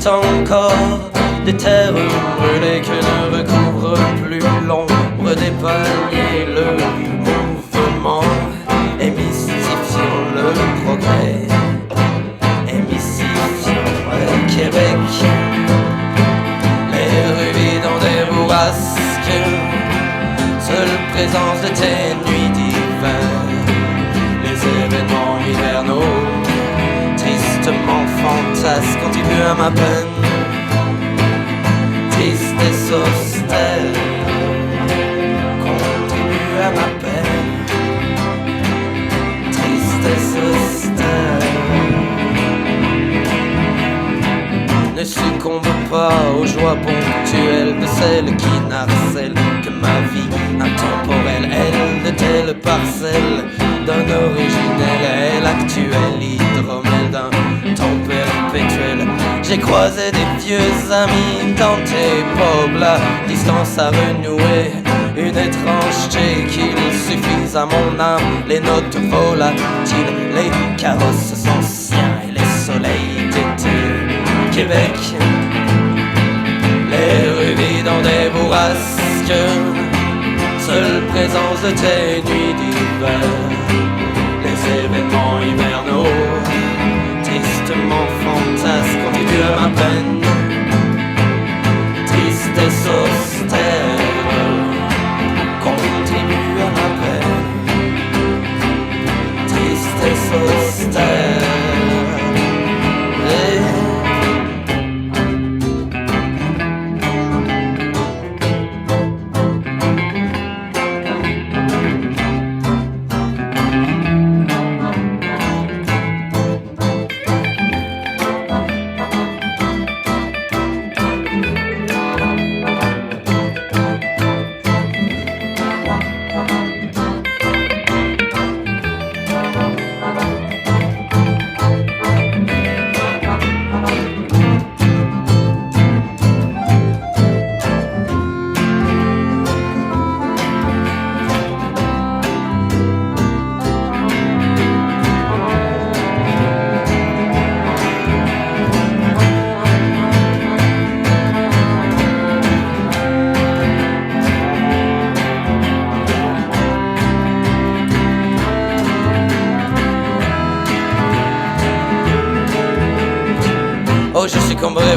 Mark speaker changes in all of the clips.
Speaker 1: encore des terres brûlées que ne recouvre plus l'ombre des palmiers. Le mouvement émystifiant le progrès, émystifiant le Québec. Les rues dans des bourrasques, seule présence de tes nuits d'hiver. Les événements hivernaux, tristement fantasques, contribuent à ma peine. Tristesse austère, contribue à ma peine. Tristesse austère. Ne succombe pas aux joies ponctuelles de celles qui harcèlent que ma vie intemporelle, elle de telles parcelles d'un originel, elle actuel, hydromel d'un temps perpétuel. J'ai croisé des vieux amis dans tes pauvres, la distance a renoué une étrangeté qu'il suffise à mon âme. Les notes volatiles, les carrosses anciens et les soleils d'été. Québec, les rues vides dans des bourrasques, seule présence de tes nuits d'hiver. Les événements hivernaux, tristement fantasques, contribuent à ma peine. Tristesse austère, contribue à ma peine. Tristesse austère.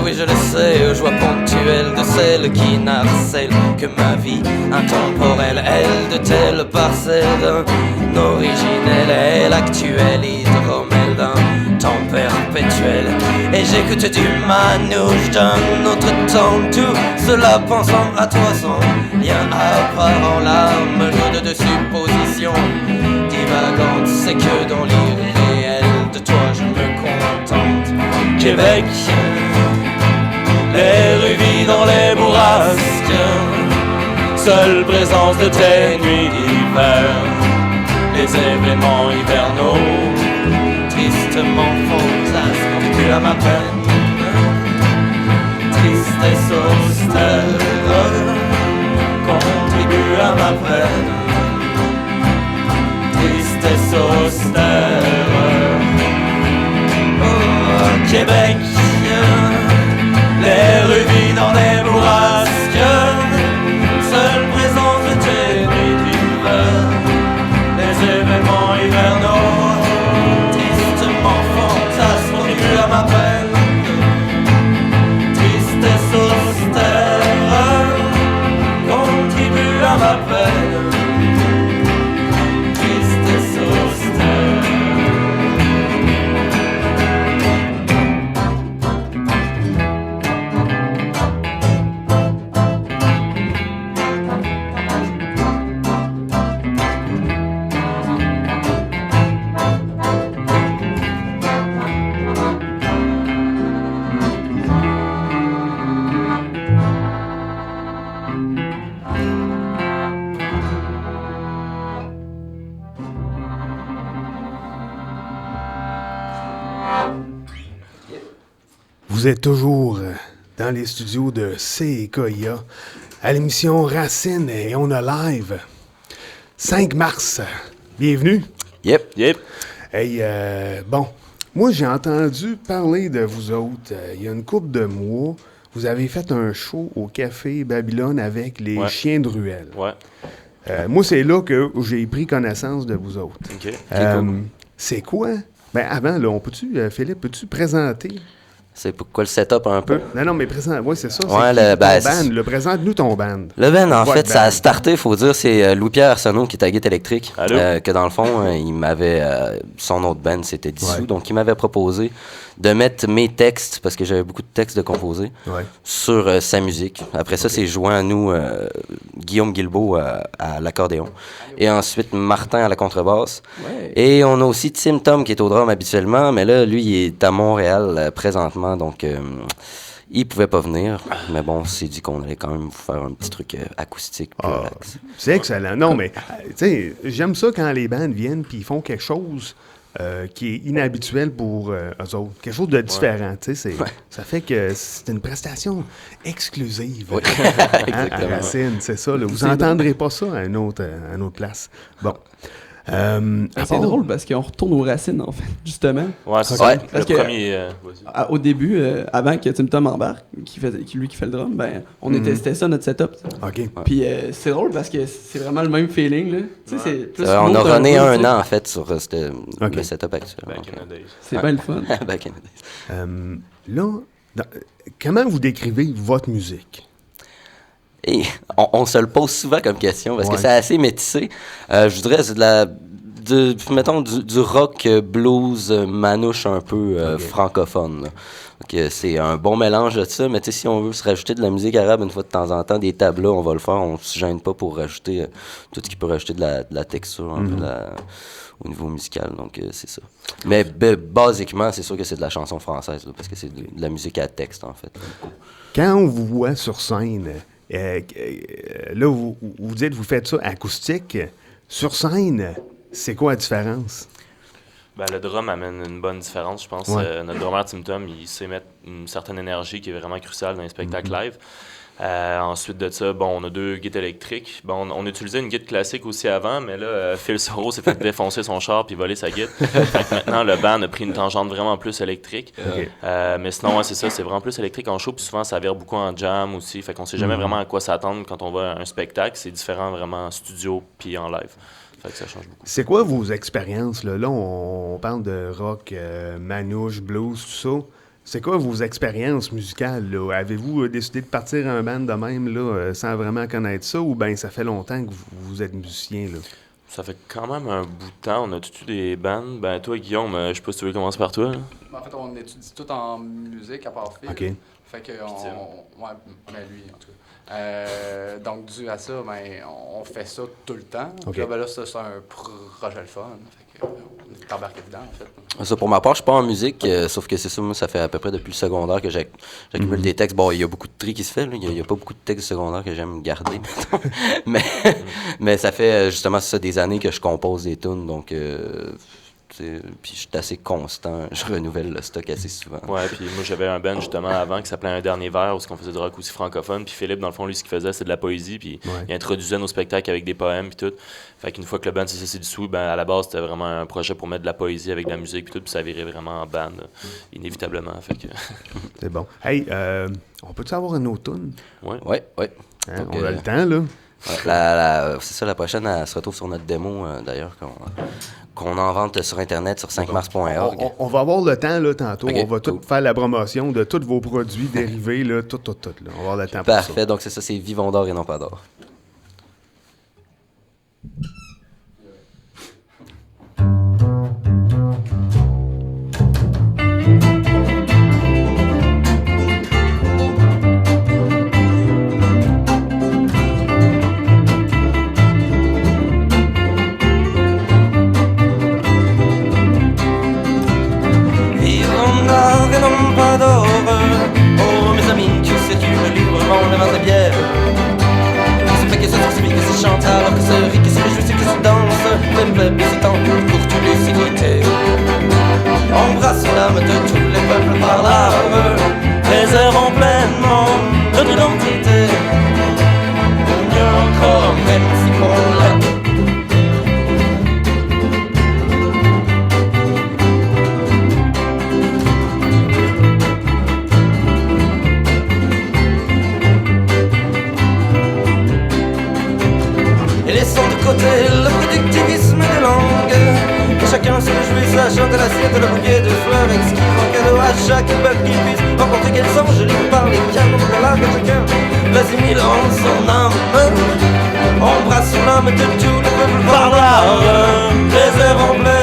Speaker 1: Oui, je le sais, aux joies ponctuelles de celles qui harcèlent que ma vie intemporelle, elle de telles parcelles d'un originel, elle actuelle, hydromel d'un temps perpétuel. Et j'écoute du manouche d'un autre temps, tout cela pensant à toi sans lien apparent, larmes lourdes de suppositions divagantes. C'est que dans l'irréel de toi je me contente. Québec, les rues vides dans les bourrasques, seule présence de tes nuits d'hiver. Les événements hivernaux, tristement fantasques, contribuent à ma peine. Tristesse austère, contribue à ma peine. Tristesse austère. Oh, Québec, les rues vides dans les bourrasques, seule présence de tes nuits d'hiver. Les événements hivernaux, tristement fantasques, contribuent à ma peine. Tristesse austère, contribue à ma peine. Tristesse austère.
Speaker 2: Vous êtes toujours dans les studios de CKIA à l'émission Racine et on a live 5 mars. Bienvenue.
Speaker 3: Yep.
Speaker 2: Hey, bon, Moi, j'ai entendu parler de vous autres. Il y a une couple de mois, vous avez fait un show au Café Babylone avec les Chiens de Ruelle.
Speaker 3: Ouais.
Speaker 2: Moi, c'est là que j'ai pris connaissance de vous autres.
Speaker 3: OK.
Speaker 2: C'est quoi? Ben avant, là, Philippe, peux-tu présenter?
Speaker 1: C'est pourquoi le setup un peu?
Speaker 2: Non, mais présente. Oui, c'est ça.
Speaker 1: Ouais,
Speaker 2: c'est
Speaker 1: ben,
Speaker 2: ton band. Le présente-nous ton band.
Speaker 1: Le band, en
Speaker 2: Votre
Speaker 1: fait, ça a
Speaker 2: band.
Speaker 1: starté, faut dire, c'est Louis-Pierre Arsenault qui est à Guitare électrique.
Speaker 3: Allô?
Speaker 1: Que dans le fond, il m'avait. Son autre band s'était dissous,
Speaker 2: Ouais.
Speaker 1: donc il m'avait proposé de mettre mes textes, parce que j'avais beaucoup de textes de composer,
Speaker 2: Ouais.
Speaker 1: sur sa musique. Après ça, c'est joint à nous Guillaume Guilbeault à l'accordéon. Et ensuite Martin à la contrebasse.
Speaker 4: Ouais.
Speaker 1: Et on a aussi Tim Tom qui est au drum habituellement, mais là, lui, il est à Montréal présentement, donc il pouvait pas venir. Mais bon, on s'est dit qu'on allait quand même vous faire un petit truc acoustique, plus relax.
Speaker 2: C'est excellent. Non, mais, tu sais, j'aime ça quand les bandes viennent puis ils font quelque chose qui est inhabituel pour eux autres. Quelque chose de différent, tu sais. Ça fait que c'est une prestation exclusive.
Speaker 1: Oui.
Speaker 2: À
Speaker 1: Exactement.
Speaker 2: Racine, c'est ça. Là. Vous n'entendrez pas ça à une autre place. Bon.
Speaker 4: C'est drôle parce qu'on retourne aux racines, en fait, justement.
Speaker 3: Ouais, c'est
Speaker 1: Ouais.
Speaker 3: ça.
Speaker 4: Parce
Speaker 3: Le
Speaker 4: que-
Speaker 3: premier... vas-y.
Speaker 4: Au début, avant que Tim Tom embarque, qui fait le drum, ben, c'était ça notre setup.
Speaker 2: OK.
Speaker 4: Puis c'est drôle parce que c'est vraiment le même feeling, là. Tu sais, c'est plus
Speaker 1: On a
Speaker 4: smooth
Speaker 1: runné
Speaker 4: peu,
Speaker 1: un
Speaker 4: tu sais.
Speaker 1: an, en fait, sur
Speaker 2: Ok.
Speaker 1: le setup actuel.
Speaker 3: Back
Speaker 1: Donc,
Speaker 3: in the days.
Speaker 4: C'est bien le fun.
Speaker 1: Back in the days.
Speaker 2: Là, comment vous décrivez votre musique?
Speaker 1: Et on se le pose souvent comme question parce que
Speaker 2: Ouais.
Speaker 1: c'est assez métissé. Je dirais c'est mettons du rock blues manouche un peu francophone. Là. Donc, c'est un bon mélange de ça, mais tu sais, si on veut se rajouter de la musique arabe une fois de temps en temps, des tableaux, on va le faire. On se gêne pas pour rajouter tout ce qui peut rajouter de la texture un peu au niveau musical. Donc, c'est ça. Mais basiquement, c'est sûr que c'est de la chanson française là, parce que c'est de la musique à texte, en fait.
Speaker 2: Quand on vous voit sur scène, là, vous dites vous faites ça acoustique. Sur scène, c'est quoi la différence?
Speaker 3: Ben, le drum amène une bonne différence, je pense.
Speaker 2: Ouais.
Speaker 3: Notre drummer Tim Tom, il sait mettre une certaine énergie qui est vraiment cruciale dans les spectacles live. Ensuite de ça, bon, on a 2 guides électriques. Bon, on utilisait une guide classique aussi avant, mais là, Phil Soro s'est fait défoncer son char puis voler sa guide. Fait que maintenant, le band a pris une tangente vraiment plus électrique.
Speaker 2: OK.
Speaker 3: Mais sinon, ouais, c'est ça, c'est vraiment plus électrique en show, puis souvent, ça vire beaucoup en jam aussi. Fait qu'on sait jamais vraiment à quoi s'attendre quand on va à un spectacle. C'est différent vraiment en studio puis en live. Fait que ça change beaucoup.
Speaker 2: C'est quoi vos expériences? Là, on parle de rock, manouche, blues, tout ça. C'est quoi vos expériences musicales? Là? Avez-vous décidé de partir un band de même là, sans vraiment connaître ça? Ou bien ça fait longtemps que vous êtes musicien? Là?
Speaker 3: Ça fait quand même un bout de temps. On a tout eu des bandes. Ben, toi, Guillaume, je sais pas si tu veux commencer par toi. Là.
Speaker 5: En fait, on étudie tout en musique à part Phil.
Speaker 2: OK.
Speaker 5: Fait que
Speaker 3: Tim.
Speaker 5: ouais, mais lui en tout cas. Donc dû à ça, ben on fait ça tout le temps.
Speaker 2: OK.
Speaker 5: Puis là, ben là, ça c'est un projet le fun. Fait que on est embarqué dedans en fait.
Speaker 1: Ça, pour ma part, je suis pas en musique, sauf que c'est ça, moi, ça fait à peu près depuis le secondaire que j'accumule des textes. Bon, il y a beaucoup de tri qui se fait, là. Il y a pas beaucoup de textes secondaires que j'aime garder, mettons. mais ça fait justement ça des années que je compose des tunes, donc puis je suis assez constant, je renouvelle le stock assez souvent.
Speaker 3: Ouais, puis moi j'avais un band justement avant qui s'appelait Un Dernier Verre, où on faisait du rock aussi francophone. Puis Philippe, dans le fond, lui, ce qu'il faisait, c'est de la poésie. Puis il introduisait nos spectacles avec des poèmes, puis tout. Fait qu'une fois que le band s'est dissous, ben à la base, c'était vraiment un projet pour mettre de la poésie avec de la musique, puis tout. Puis ça virait vraiment en band, inévitablement. Fait que.
Speaker 2: C'est bon. Hey, on peut-tu avoir une autre tune?
Speaker 1: Ouais.
Speaker 2: Hein,
Speaker 1: Donc,
Speaker 2: on a le temps, là.
Speaker 1: Ouais, c'est ça, la prochaine, elle se retrouve sur notre démo, d'ailleurs, qu'on en vente sur Internet, sur 5mars.org.
Speaker 2: On va avoir le temps, là, tantôt.
Speaker 1: OK,
Speaker 2: On va tout
Speaker 1: cool.
Speaker 2: faire la promotion de tous vos produits dérivés, là, tout, là. On va avoir le temps pour ça.
Speaker 1: Parfait, donc c'est ça, c'est Vivons d'or et non pas d'or.
Speaker 6: Vivons d'or et non pas d'or. Oh mes amis, que sais-tu librement le vin des bières? Ce fait que ce sont civique, que se chante alors que se rit, que se réjouit, que se danse. Le peuple s'étend pour tous les civilités. Embrasse l'âme de tous les peuples par l'arme. Préservons pleinement notre identité. Union comme Mexico. à chaque peuple qui puisse rencontrer quels sont jolis par les canons de la que chacun l'assimile en son âme. Embrasse l'âme de tout le peuple par l'art, réserve en plein